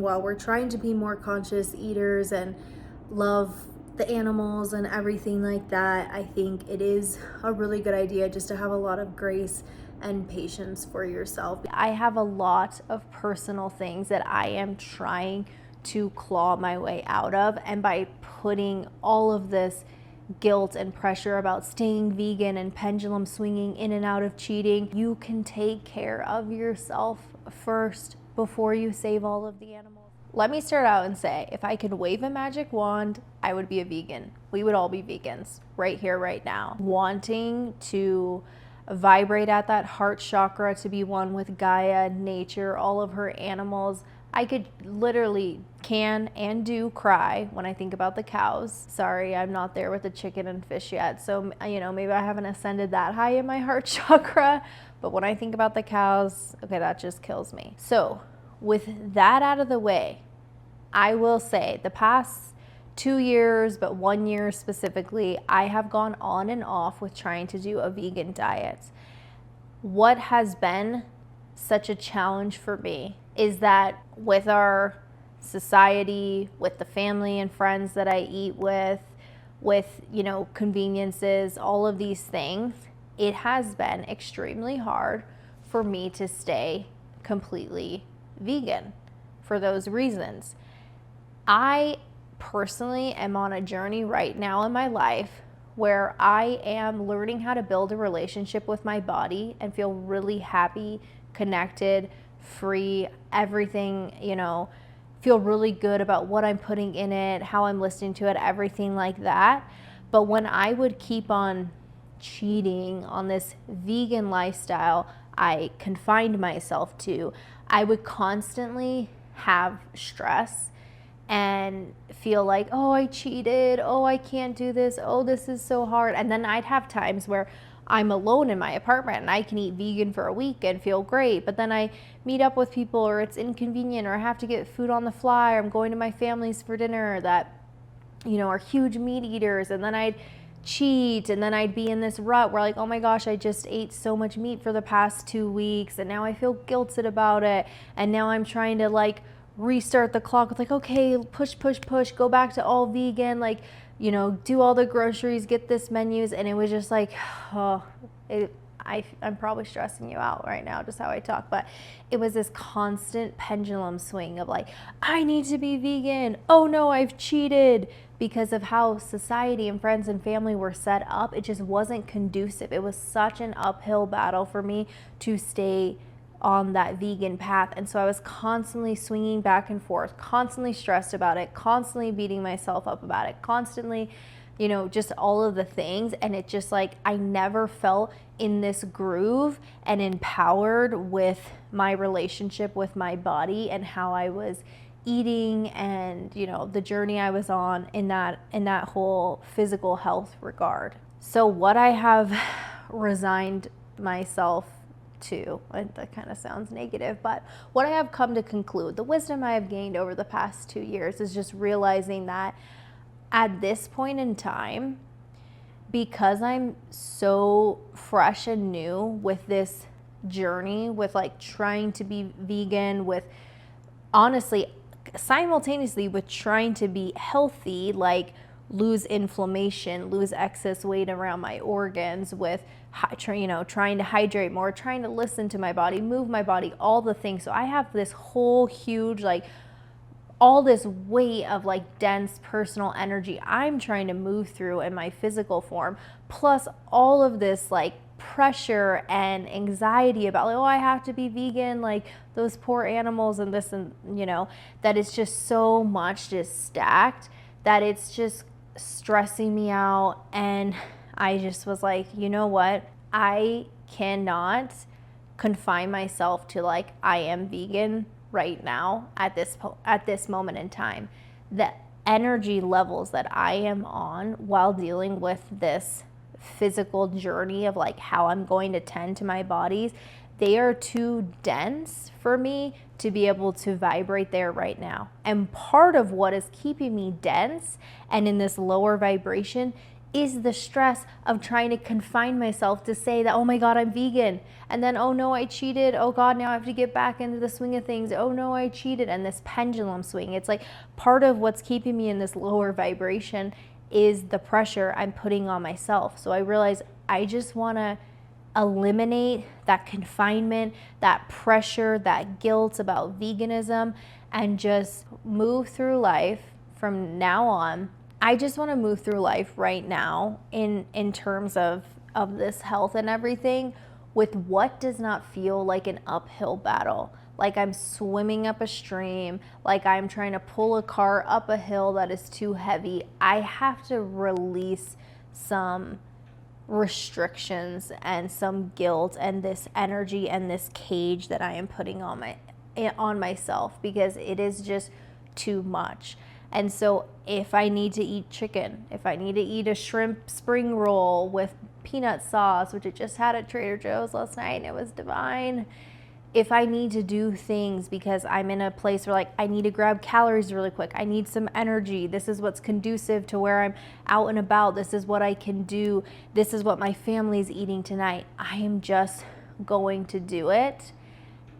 while we're trying to be more conscious eaters and love the animals and everything like that, I think it is a really good idea just to have a lot of grace and patience for yourself. I have a lot of personal things that I am trying to claw my way out of, and by putting all of this guilt and pressure about staying vegan and pendulum swinging in and out of cheating, you can take care of yourself first before you save all of the animals. Let me start out and say, if I could wave a magic wand, I would be a vegan. We would all be vegans right here, right now. Wanting to vibrate at that heart chakra, to be one with Gaia, nature, all of her animals. I could literally can and do cry when I think about the cows. Sorry, I'm not there with the chicken and fish yet. So, maybe I haven't ascended that high in my heart chakra. But when I think about the cows, okay, that just kills me. So with that out of the way, I will say the past 2 years, but 1 year specifically, I have gone on and off with trying to do a vegan diet. What has been such a challenge for me is that with our society, with the family and friends that I eat with conveniences, all of these things, it has been extremely hard for me to stay completely vegan for those reasons. I personally am on a journey right now in my life where I am learning how to build a relationship with my body and feel really happy, connected, free, everything, feel really good about what I'm putting in it, how I'm listening to it, everything like that. But when I would keep on cheating on this vegan lifestyle I confined myself to, I would constantly have stress and feel like, oh, I cheated, oh, I can't do this, oh, this is so hard. And then I'd have times where I'm alone in my apartment and I can eat vegan for a week and feel great, but then I meet up with people or it's inconvenient or I have to get food on the fly or I'm going to my family's for dinner that, are huge meat eaters, and then I'd cheat and then I'd be in this rut where like, oh my gosh, I just ate so much meat for the past 2 weeks and now I feel guilted about it, and now I'm trying to restart the clock with okay, push, go back to all vegan, do all the groceries, get this menus. And it was just I'm probably stressing you out right now, just how I talk, but it was this constant pendulum swing of I need to be vegan. Oh no, I've cheated. Because of how society and friends and family were set up, it just wasn't conducive. It was such an uphill battle for me to stay on that vegan path. And so I was constantly swinging back and forth, constantly stressed about it, constantly beating myself up about it, constantly, just all of the things. And it just I never felt in this groove and empowered with my relationship with my body and how I was eating and, the journey I was on in that whole physical health regard. So what I have resigned myself to, that kind of sounds negative, but what I have come to conclude, the wisdom I have gained over the past 2 years is just realizing that at this point in time, because I'm so fresh and new with this journey, with trying to be vegan, with honestly, simultaneously with trying to be healthy, lose inflammation, lose excess weight around my organs, with trying to hydrate more, trying to listen to my body, move my body, all the things. So I have this whole huge all this weight of dense personal energy I'm trying to move through in my physical form, plus all of this pressure and anxiety about oh, I have to be vegan, those poor animals and this, and that it's just so much just stacked that it's just stressing me out. And I just was you know what, I cannot confine myself to I am vegan right now at this moment in time. The energy levels that I am on while dealing with this physical journey of how I'm going to tend to my bodies, they are too dense for me to be able to vibrate there right now. And part of what is keeping me dense and in this lower vibration is the stress of trying to confine myself to say that, oh my God, I'm vegan. And then, oh no, I cheated. Oh God, now I have to get back into the swing of things. Oh no, I cheated. And this pendulum swing. It's like part of what's keeping me in this lower vibration is the pressure I'm putting on myself. So I realize I just want to eliminate that confinement, that pressure, that guilt about veganism, and just move through life from now on. I just want to move through life right now in terms of this health and everything with what does not feel like an uphill battle. Like I'm swimming up a stream, like I'm trying to pull a car up a hill that is too heavy. I have to release some restrictions and some guilt and this energy and this cage that I am putting on myself, because it is just too much. And so if I need to eat chicken, if I need to eat a shrimp spring roll with peanut sauce, which I just had at Trader Joe's last night and it was divine, if I need to do things because I'm in a place where like I need to grab calories really quick, I need some energy, this is what's conducive to where I'm out and about, this is what I can do, this is what my family's eating tonight, I am just going to do it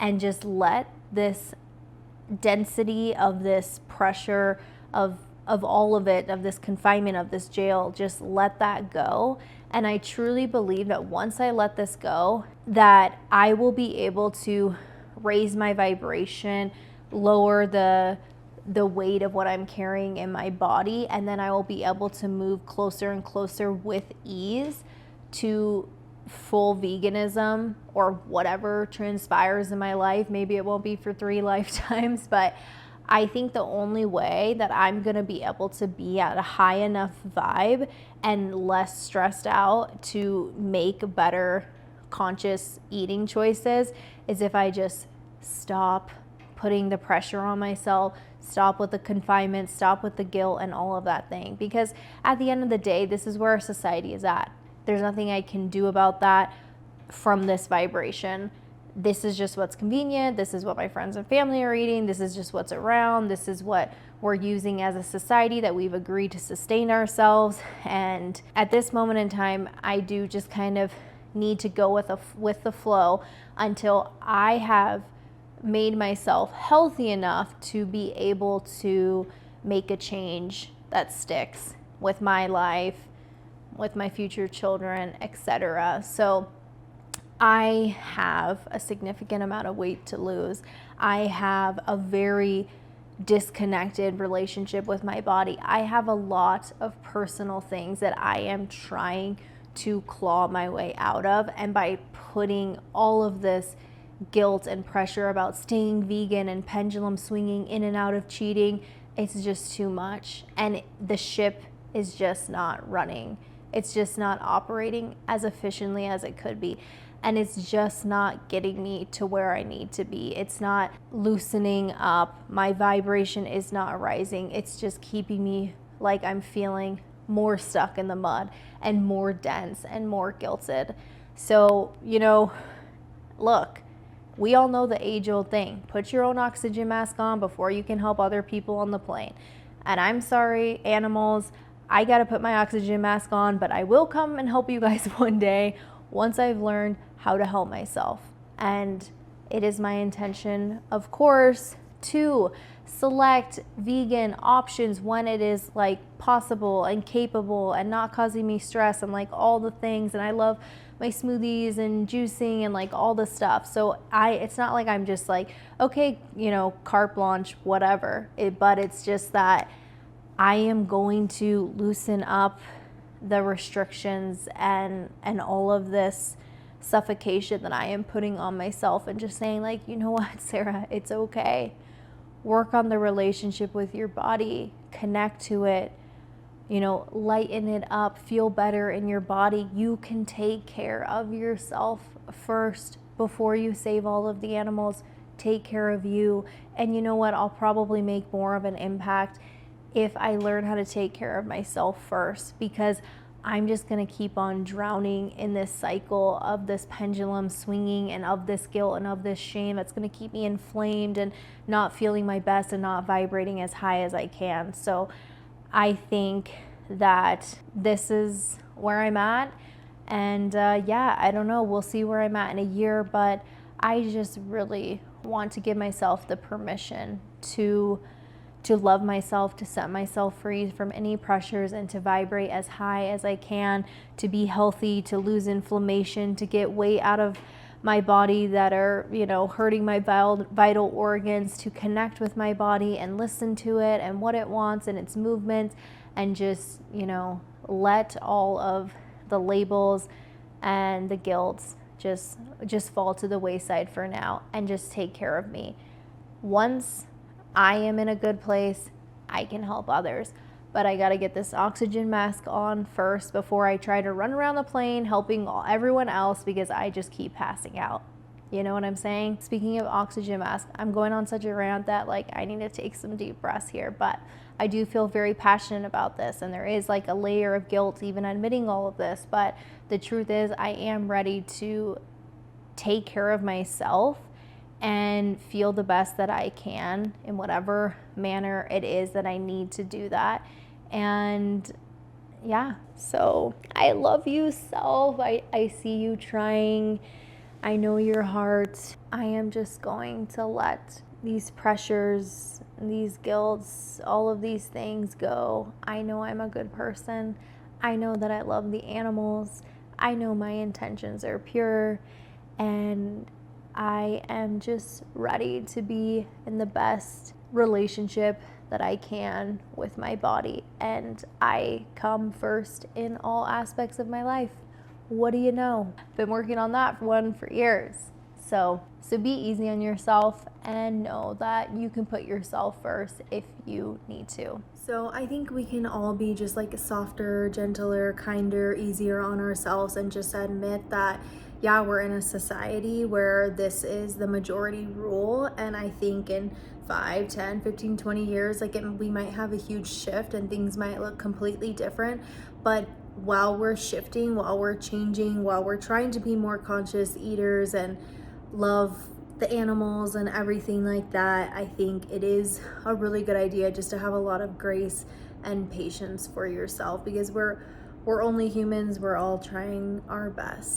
and just let this density of this pressure of all of it, of this confinement, of this jail, just let that go. And I truly believe that once I let this go, that I will be able to raise my vibration, lower the weight of what I'm carrying in my body, and then I will be able to move closer and closer with ease to full veganism or whatever transpires in my life. Maybe it won't be for 3 lifetimes, but I think the only way that I'm going to be able to be at a high enough vibe and less stressed out to make better conscious eating choices is if I just stop putting the pressure on myself, stop with the confinement, stop with the guilt and all of that thing. Because at the end of the day, this is where our society is at. There's nothing I can do about that from this vibration. This is just what's convenient. This is what my friends and family are eating. This is just what's around. This is what we're using as a society that we've agreed to sustain ourselves. And at this moment in time, I do just kind of need to go with the flow until I have made myself healthy enough to be able to make a change that sticks with my life, with my future children, etc. So I have a significant amount of weight to lose. I have a very disconnected relationship with my body. I have a lot of personal things that I am trying to claw my way out of. And by putting all of this guilt and pressure about staying vegan and pendulum swinging in and out of cheating, it's just too much. And the ship is just not running. It's just not operating as efficiently as it could be. And it's just not getting me to where I need to be. It's not loosening up. My vibration is not rising. It's just keeping me like I'm feeling more stuck in the mud and more dense and more guilted. So, look, we all know the age-old thing. Put your own oxygen mask on before you can help other people on the plane. And I'm sorry, animals, I gotta put my oxygen mask on, but I will come and help you guys one day once I've learned how to help myself. And it is my intention, of course, to select vegan options when it is like possible and capable and not causing me stress and like all the things. And I love my smoothies and juicing and like all the stuff. So it's not like I'm just like, okay, carte blanche, whatever. But it's just that I am going to loosen up the restrictions and all of this suffocation that I am putting on myself, and just saying like, you know what, Sarah, it's okay. Work on the relationship with your body, connect to it, lighten it up, feel better in your body. You can take care of yourself first before you save all of the animals. Take care of you. And you know what, I'll probably make more of an impact if I learn how to take care of myself first, because I'm just going to keep on drowning in this cycle of this pendulum swinging and of this guilt and of this shame that's going to keep me inflamed and not feeling my best and not vibrating as high as I can. So I think that this is where I'm at. And yeah, I don't know. We'll see where I'm at in a year, but I just really want to give myself the permission to love myself, to set myself free from any pressures, and to vibrate as high as I can, to be healthy, to lose inflammation, to get weight out of my body that are, hurting my vital organs, to connect with my body and listen to it and what it wants and its movements, and just, let all of the labels and the guilt just fall to the wayside for now, and just take care of me. Once I am in a good place, I can help others. But I got to get this oxygen mask on first before I try to run around the plane helping everyone else, because I just keep passing out. You know what I'm saying? Speaking of oxygen mask, I'm going on such a rant that I need to take some deep breaths here, but I do feel very passionate about this, and there is a layer of guilt even admitting all of this, but the truth is I am ready to take care of myself and feel the best that I can in whatever manner it is that I need to do that. And yeah, so I love you, self. I see you trying. I know your heart. I am just going to let these pressures, these guilts, all of these things go. I know I'm a good person. I know that I love the animals. I know my intentions are pure, and I am just ready to be in the best relationship that I can with my body, and I come first in all aspects of my life. What do you know? Been working on that one for years. So be easy on yourself and know that you can put yourself first if you need to. So I think we can all be just softer, gentler, kinder, easier on ourselves, and just admit that, yeah, we're in a society where this is the majority rule. And I think in 5, 10, 15, 20 years, we might have a huge shift and things might look completely different. But while we're shifting, while we're changing, while we're trying to be more conscious eaters and love the animals and everything like that, I think it is a really good idea just to have a lot of grace and patience for yourself, because we're only humans. We're all trying our best.